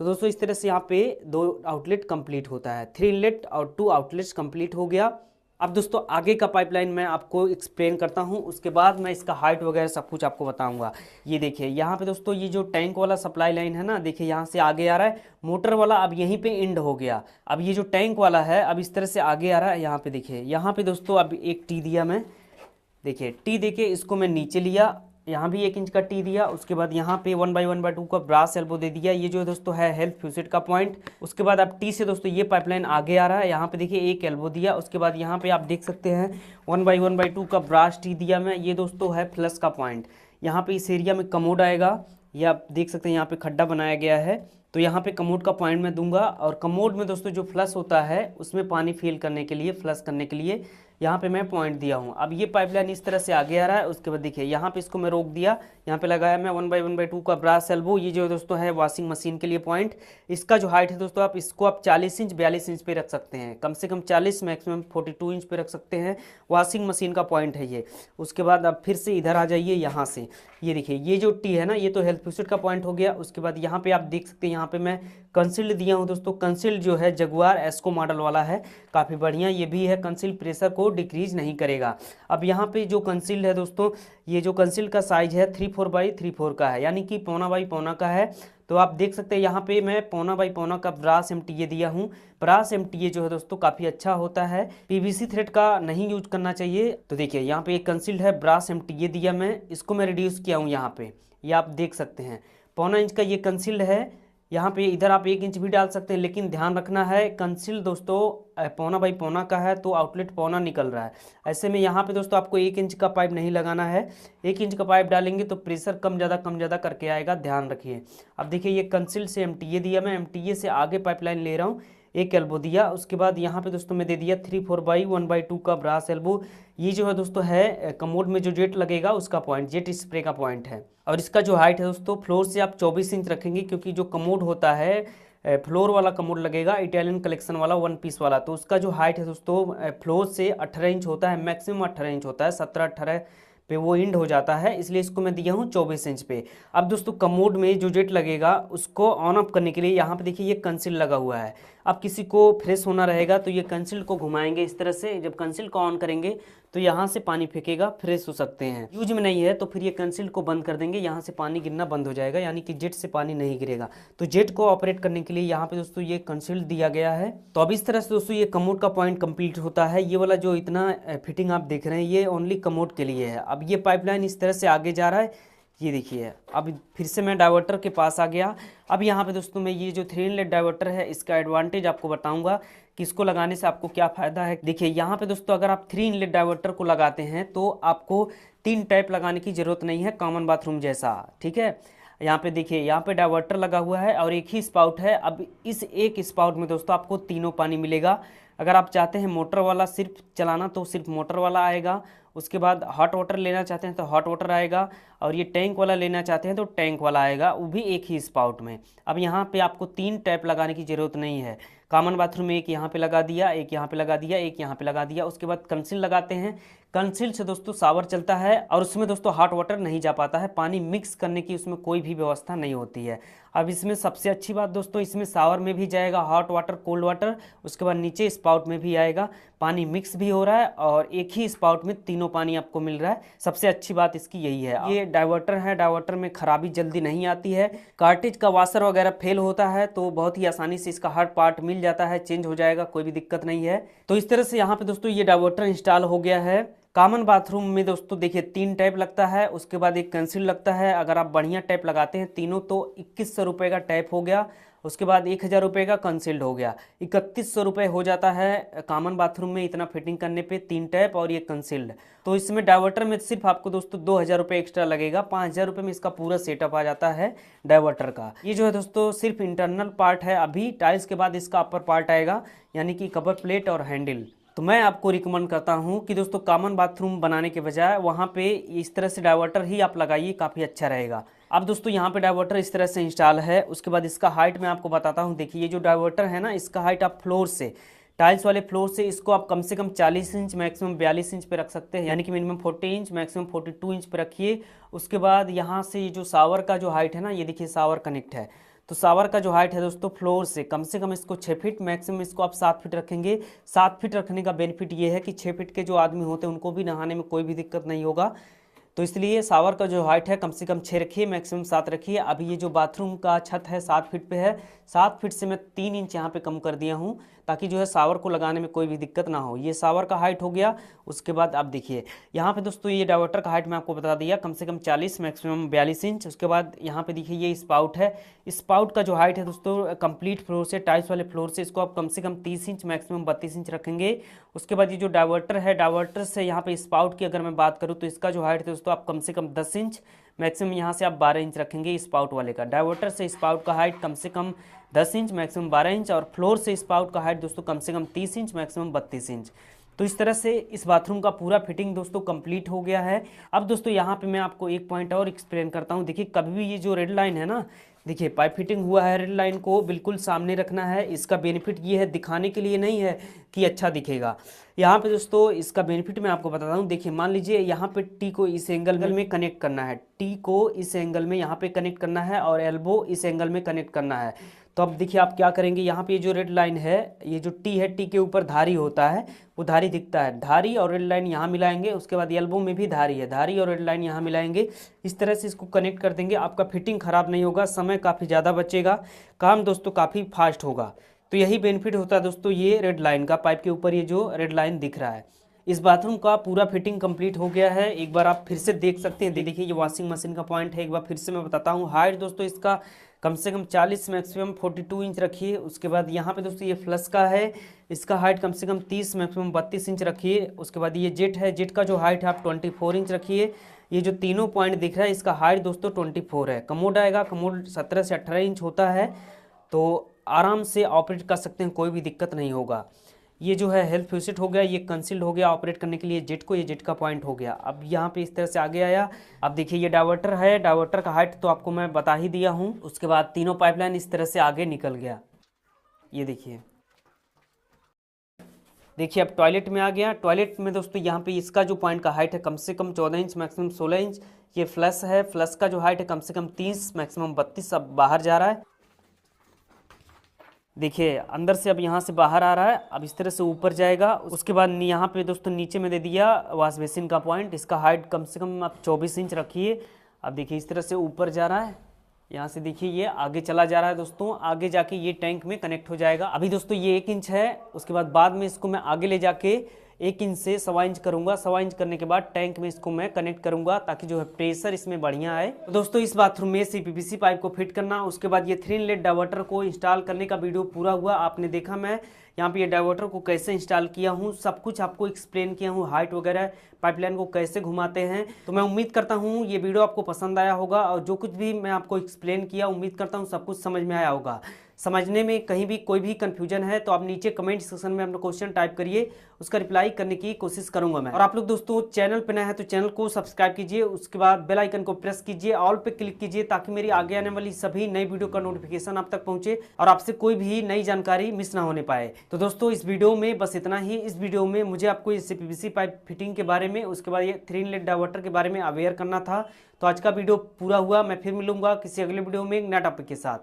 तो दोस्तों इस तरह से यहाँ पे 2 आउटलेट कंप्लीट होता है, 3 इनलेट और 2 आउटलेट्स कंप्लीट हो गया। अब दोस्तों आगे का पाइपलाइन मैं आपको एक्सप्लेन करता हूँ, उसके बाद मैं इसका हाइट वगैरह सब कुछ आपको बताऊंगा। ये देखिए यहाँ पे दोस्तों ये जो टैंक वाला सप्लाई लाइन है ना, देखिए यहाँ से आगे आ रहा है मोटर वाला, अब यहीं पे एंड हो गया। अब ये जो टैंक वाला है अब इस तरह से आगे आ रहा है। यहाँ पे देखिए, यहाँ पे दोस्तों अब एक टी दिया मैं, देखिए टी देके इसको मैं नीचे लिया, यहाँ भी 1 इंच का टी दिया। उसके बाद यहाँ पे 1/1/2 का ब्रास एल्बो दे दिया। ये जो दोस्तों है हेल्थ फ्यूसेट का पॉइंट। उसके बाद अब टी से दोस्तों ये पाइपलाइन आगे आ रहा है, यहाँ पे देखिए 1 एल्बो दिया। उसके बाद यहाँ पे आप देख सकते हैं 1/1/2 का ब्रास टी दिया मैं। ये दोस्तों है फ्लश का पॉइंट। यहाँ पे इस एरिया में कमोड आएगा, ये आप देख सकते हैं यहाँ पे खड्डा बनाया गया है, तो यहाँ पे कमोड का पॉइंट मैं दूंगा। और कमोड में दोस्तों जो फ्लश होता है उसमें पानी फिल करने के लिए, फ्लश करने के लिए यहाँ पे मैं पॉइंट दिया हूँ। अब ये पाइपलाइन इस तरह से आगे आ रहा है। उसके बाद देखिए यहाँ पे इसको मैं रोक दिया, यहाँ पे लगाया मैं 1/1/2 का ब्रास एल्बो। ये जो दोस्तों है वॉशिंग मशीन के लिए पॉइंट। इसका जो हाइट है दोस्तों आप इसको आप 40 इंच 42 इंच पे रख सकते हैं, कम से कम 40 मैक्सिमम 42 इंच पे रख सकते हैं। वॉशिंग मशीन का पॉइंट है ये। उसके बाद अब फिर से इधर आ जाइए, यहाँ से ये देखिए ये जो टी है ना, ये तो हेल्थ फ्यूसेट का पॉइंट हो गया। उसके बाद यहाँ पे आप देख सकते हैं यहाँ पे मैं कंसील्ड दिया हूँ दोस्तों। कंसील्ड जो है जगुआर एस्को मॉडल वाला है, काफ़ी बढ़िया ये भी है। कंसील्ड प्रेशर को डिक्रीज नहीं करेगा। अब यहाँ पे जो कंसील्ड है दोस्तों, ये जो कंसील्ड का साइज है 3/4 का है, यानी कि 1.25 का है। तो आप देख सकते हैं यहाँ पे मैं 1.25 का ब्रास एमटीए दिया हूँ। ब्रास एमटीए जो है दोस्तों काफ़ी अच्छा होता है, पीवीसी थ्रेड का नहीं यूज करना चाहिए। तो देखिए यहाँ पे एक कंसील्ड है, ब्रास एमटीए दिया मैं, इसको मैं रिड्यूस किया हूँ यहाँ पे, ये आप देख सकते हैं 1.25 इंच का ये कंसील्ड है। यहाँ पे इधर आप 1 इंच भी डाल सकते हैं, लेकिन ध्यान रखना है कंसील दोस्तों 1.25 का है तो आउटलेट 1.25 निकल रहा है। ऐसे में यहाँ पे दोस्तों आपको 1 इंच का पाइप नहीं लगाना है। 1 इंच का पाइप डालेंगे तो प्रेशर कम ज़्यादा करके आएगा, ध्यान रखिए। अब देखिए ये कंसील से एमटीए दिया मैं, एमटीए से आगे पाइपलाइन ले रहा हूँ, 1 एल्बो दिया। उसके बाद यहाँ पे दोस्तों मैं दे दिया 3/4/1/2 का ब्रास एल्बो। ये जो है दोस्तों है कमोड में जो जेट लगेगा उसका पॉइंट, जेट स्प्रे का पॉइंट है। और इसका जो हाइट है दोस्तों फ्लोर से आप 24 इंच रखेंगे, क्योंकि जो कमोड होता है फ्लोर वाला कमोड लगेगा, इटालियन कलेक्शन वाला 1 पीस वाला, तो उसका जो हाइट है दोस्तों फ्लोर से 18 इंच होता है, मैक्सिमम 18 इंच होता है, 17-18 पे वो इंड हो जाता है, इसलिए इसको मैं दिया हूँ 24 इंच पे। अब दोस्तों कमोड में जो जेट लगेगा उसको ऑन ऑफ करने के लिए यहाँ पे देखिए ये कंसील लगा हुआ है। अब किसी को फ्रेश होना रहेगा तो ये कंसील को घुमाएंगे इस तरह से, जब कंसील को ऑन करेंगे तो यहाँ से पानी फेंकेगा, फ्रेश हो सकते हैं। यूज में नहीं है तो फिर ये कंसील को बंद कर देंगे, यहाँ से पानी गिरना बंद हो जाएगा, यानी कि जेट से पानी नहीं गिरेगा। तो जेट को ऑपरेट करने के लिए यहाँ पे दोस्तों ये कंसील दिया गया है। तो अब इस तरह से दोस्तों ये कमोड का पॉइंट कंप्लीट होता है। ये वाला जो इतना फिटिंग आप देख रहे हैं ये ओनली कमोड के लिए है। अब ये पाइपलाइन इस तरह से आगे जा रहा है, ये देखिए। अब फिर से मैं डाइवर्टर के पास आ गया। अब यहाँ पे दोस्तों मैं ये जो 3 इनलेट डाइवर्टर है इसका एडवांटेज आपको बताऊंगा कि इसको लगाने से आपको क्या फ़ायदा है। देखिए यहाँ पे दोस्तों अगर आप 3 इनलेट डाइवर्टर को लगाते हैं तो आपको 3 टैप लगाने की ज़रूरत नहीं है, कॉमन बाथरूम जैसा, ठीक है। यहाँ पे देखिए यहाँ पे डाइवर्टर लगा हुआ है और एक ही स्पाउट है। अब इस एक स्पाउट में दोस्तों आपको तीनों पानी मिलेगा। अगर आप चाहते हैं मोटर वाला सिर्फ चलाना तो सिर्फ मोटर वाला आएगा। उसके बाद हॉट वाटर लेना चाहते हैं तो हॉट वाटर आएगा, और ये टैंक वाला लेना चाहते हैं तो टैंक वाला आएगा, वो भी एक ही स्पाउट में। अब यहाँ पे आपको 3 टैप लगाने की ज़रूरत नहीं है। कॉमन बाथरूम में एक यहाँ पे लगा दिया, एक यहाँ पे लगा दिया, एक यहाँ पे लगा दिया। उसके बाद कंसील लगाते हैं, कंसील से दोस्तों शावर चलता है और उसमें दोस्तों हॉट वाटर नहीं जा पाता है, पानी मिक्स करने की उसमें कोई भी व्यवस्था नहीं होती है। अब इसमें सबसे अच्छी बात दोस्तों, इसमें शावर में भी जाएगा हॉट वाटर कोल्ड वाटर, उसके बाद नीचे स्पाउट में भी आएगा, पानी मिक्स भी हो रहा है और एक ही स्पाउट में तीनों पानी आपको मिल रहा है। सबसे अच्छी बात इसकी यही है। ये डाइवर्टर है, डाइवर्टर में खराबी जल्दी नहीं आती है। कार्टेज का वाशर वगैरह फेल होता है तो बहुत ही आसानी से इसका हर पार्ट मिल जाता है, चेंज हो जाएगा, कोई भी दिक्कत नहीं है। तो इस तरह से यहाँ पे दोस्तों ये डाइवर्टर इंस्टॉल हो गया है। कॉमन बाथरूम में दोस्तों देखिए 3 टैप लगता है, उसके बाद एक कंसील लगता है। अगर आप बढ़िया टैप लगाते हैं तीनों तो 2100 रुपये का टैप हो गया, उसके बाद 1000 रुपये का कंसील्ड हो गया, 3100 रुपये हो जाता है कॉमन बाथरूम में इतना फिटिंग करने पे, 3 टैप और ये कंसील्ड। तो इसमें डाइवर्टर में सिर्फ आपको दोस्तों 2000 रुपये एक्स्ट्रा लगेगा, 5000 रुपये में इसका पूरा सेटअप आ जाता है डाइवर्टर का। ये जो है दोस्तों सिर्फ इंटरनल पार्ट है, अभी टाइल्स के बाद इसका अपर पार्ट आएगा, यानी कि कवर प्लेट और हैंडल। तो मैं आपको रिकमेंड करता हूं कि दोस्तों कॉमन बाथरूम बनाने के बजाय वहां पे इस तरह से डाइवर्टर ही आप लगाइए, काफ़ी अच्छा रहेगा। अब दोस्तों यहाँ पे डाइवर्टर इस तरह से इंस्टॉल है। उसके बाद इसका हाइट मैं आपको बताता हूँ। देखिए ये जो डाइवर्टर है ना, इसका हाइट आप फ्लोर से, टाइल्स वाले फ्लोर से इसको आप कम से कम 40 इंच मैक्सिमम 42 इंच पे रख सकते हैं, यानी कि मिनिमम 40 इंच मैक्सिमम 42 इंच पे रखिए। उसके बाद यहाँ से ये जो शावर का जो हाइट है ना, ये देखिए शावर कनेक्ट है, तो शावर का जो हाइट है दोस्तों फ्लोर से कम इसको 6 फीट, मैक्सिमम इसको आप 7 फीट रखेंगे। 7 फीट रखने का बेनिफिट ये है कि 6 फीट के जो आदमी होते हैं उनको भी नहाने में कोई भी दिक्कत नहीं होगा। तो इसलिए शावर का जो हाइट है कम से कम 6 रखिए, मैक्सिमम 7 रखिए। अभी ये जो बाथरूम का छत है 7 फीट पे है, 7 फीट से मैं 3 इंच यहाँ पे कम कर दिया हूँ ताकि जो है शावर को लगाने में कोई भी दिक्कत ना हो। ये शावर का हाइट हो गया। उसके बाद आप देखिए यहाँ पे दोस्तों ये डाइवर्टर का हाइट मैं आपको बता दिया, कम से कम 40, मैक्सिमम 42 इंच। उसके बाद यहाँ पे देखिए ये स्पाउट है, स्पाउट का जो हाइट है दोस्तों कंप्लीट फ्लोर से, टाइल्स वाले फ्लोर से, इसको आप कम से कम 30 इंच, मैक्सिमम 32 इंच रखेंगे। उसके बाद ये जो डाइवर्टर है, डाइवर्टर से यहाँ पे स्पाउट की अगर मैं बात करूँ तो इसका जो हाइट है दोस्तों आप कम से कम 10 इंच, मैक्सिमम यहाँ से आप 12 इंच रखेंगे स्पाउट वाले का। डाइवर्टर से स्पाउट का हाइट कम से कम 10 इंच, मैक्सिमम 12 इंच, और फ्लोर से स्पाउट का हाइट दोस्तों कम से कम 30 इंच, मैक्सिमम 32 इंच। तो इस तरह से इस बाथरूम का पूरा फिटिंग दोस्तों कंप्लीट हो गया है। अब दोस्तों यहाँ पे मैं आपको एक पॉइंट और एक्सप्लेन करता हूँ। देखिए कभी भी ये जो रेड लाइन है ना, देखिए पाइप फिटिंग हुआ है, रेड लाइन को बिल्कुल सामने रखना है। इसका बेनिफिट ये है, दिखाने के लिए नहीं है कि अच्छा दिखेगा। यहाँ पे दोस्तों इसका बेनिफिट मैं आपको बताता हूँ। देखिए मान लीजिए यहाँ पे टी को इस एंगल में कनेक्ट करना है, टी को इस एंगल में यहाँ पे कनेक्ट करना है, और एल्बो इस एंगल में कनेक्ट करना है। तो अब देखिए आप क्या करेंगे, यहाँ पे ये जो रेड लाइन है, ये जो टी है, टी के ऊपर धारी होता है, वो धारी दिखता है, धारी और रेड लाइन यहाँ मिलाएंगे। उसके बाद एल्बो में भी धारी है, धारी और रेड लाइन यहाँ मिलाएंगे। इस तरह से इसको कनेक्ट कर देंगे, आपका फिटिंग खराब नहीं होगा, समय काफ़ी ज़्यादा बचेगा, काम दोस्तों काफ़ी फास्ट होगा। तो यही बेनिफिट होता है दोस्तों ये रेड लाइन का, पाइप के ऊपर ये जो रेड लाइन दिख रहा है। इस बाथरूम का पूरा फिटिंग कंप्लीट हो गया है, एक बार आप फिर से देख सकते हैं। देखिए ये वॉशिंग मशीन का पॉइंट है, एक बार फिर से मैं बताता हूँ। हाइट दोस्तों इसका कम से कम 40, मैक्सिमम 42 इंच रखिए। उसके बाद यहाँ पे दोस्तों ये फ्लश का है, इसका हाइट कम से कम 30, मैक्सिमम 32 इंच रखिए। उसके बाद ये जेट है, जेट का जो हाइट है आप 24 इंच रखिए। ये जो तीनों पॉइंट दिख रहा है इसका हाइट दोस्तों 24 है। कमोड आएगा, कमोड 17 से 18 इंच होता है, तो आराम से ऑपरेट कर सकते हैं, कोई भी दिक्कत नहीं होगा। ये जो है हेल्थ फ्यूसिट हो गया, ये कंसील्ड हो गया ऑपरेट करने के लिए जेट को, ये जेट का पॉइंट हो गया। अब यहाँ पे इस तरह से आगे आया। अब देखिए ये डाइवर्टर है, डाइवर्टर का हाइट तो आपको मैं बता ही दिया हूँ। उसके बाद तीनों पाइपलाइन इस तरह से आगे निकल गया। ये देखिए अब टॉयलेट में आ गया। टॉयलेट में दोस्तों यहाँ पे इसका जो पॉइंट का हाइट है कम से कम 14 इंच, मैक्सिमम 16 इंच। ये फ्लश है, फ्लश का जो हाइट है कम से कम 30, मैक्सिमम 32। अब बाहर जा रहा है, देखिए अंदर से अब यहाँ से बाहर आ रहा है, अब इस तरह से ऊपर जाएगा। उसके बाद यहाँ पे दोस्तों नीचे में दे दिया वॉश बेसिन का पॉइंट, इसका हाइट कम से कम आप 24 इंच रखिए। अब देखिए इस तरह से ऊपर जा रहा है, यहाँ से देखिए ये आगे चला जा रहा है दोस्तों, आगे जाके ये टैंक में कनेक्ट हो जाएगा। अभी दोस्तों ये 1 इंच है, उसके बाद में इसको मैं आगे ले जाके 1 इंच से 1.25 इंच करूंगा। 1.25 इंच करने के बाद टैंक में इसको मैं कनेक्ट करूंगा ताकि जो है प्रेशर इसमें बढ़िया आए। तो दोस्तों इस बाथरूम में CPVC पाइप को फिट करना, उसके बाद ये 3 इनलेट डाइवर्टर को इंस्टॉल करने का वीडियो पूरा हुआ। आपने देखा मैं यहाँ पे ये डाइवर्टर को कैसे इंस्टॉल किया हूँ, सब कुछ आपको एक्सप्लेन किया हूँ, हाइट वगैरह, पाइपलाइन को कैसे घुमाते हैं। तो मैं उम्मीद करता हूँ ये वीडियो आपको पसंद आया होगा, और जो कुछ भी मैं आपको एक्सप्लेन किया उम्मीद करता हूँ सब कुछ समझ में आया होगा। समझने में कहीं भी कोई भी कंफ्यूजन है तो आप नीचे कमेंट सेक्शन में अपना क्वेश्चन टाइप करिए, उसका रिप्लाई करने की कोशिश करूंगा मैं। और आप लोग दोस्तों चैनल पे नए हैं तो चैनल को सब्सक्राइब कीजिए, उसके बाद बेल आइकन को प्रेस कीजिए, ऑल पे क्लिक कीजिए ताकि मेरी आगे आने वाली सभी नई वीडियो का नोटिफिकेशन आप तक पहुंचे और आपसे कोई भी नई जानकारी मिस ना होने पाए। तो दोस्तों इस वीडियो में बस इतना ही। इस वीडियो में मुझे आपको इस CPVC पाइप फिटिंग के बारे में, उसके बाद ये 3 इनलेट डाइवर्टर के बारे में अवेयर करना था। तो आज का वीडियो पूरा हुआ, मैं फिर मिलूंगा किसी अगले वीडियो में एक नया टॉपिक के साथ।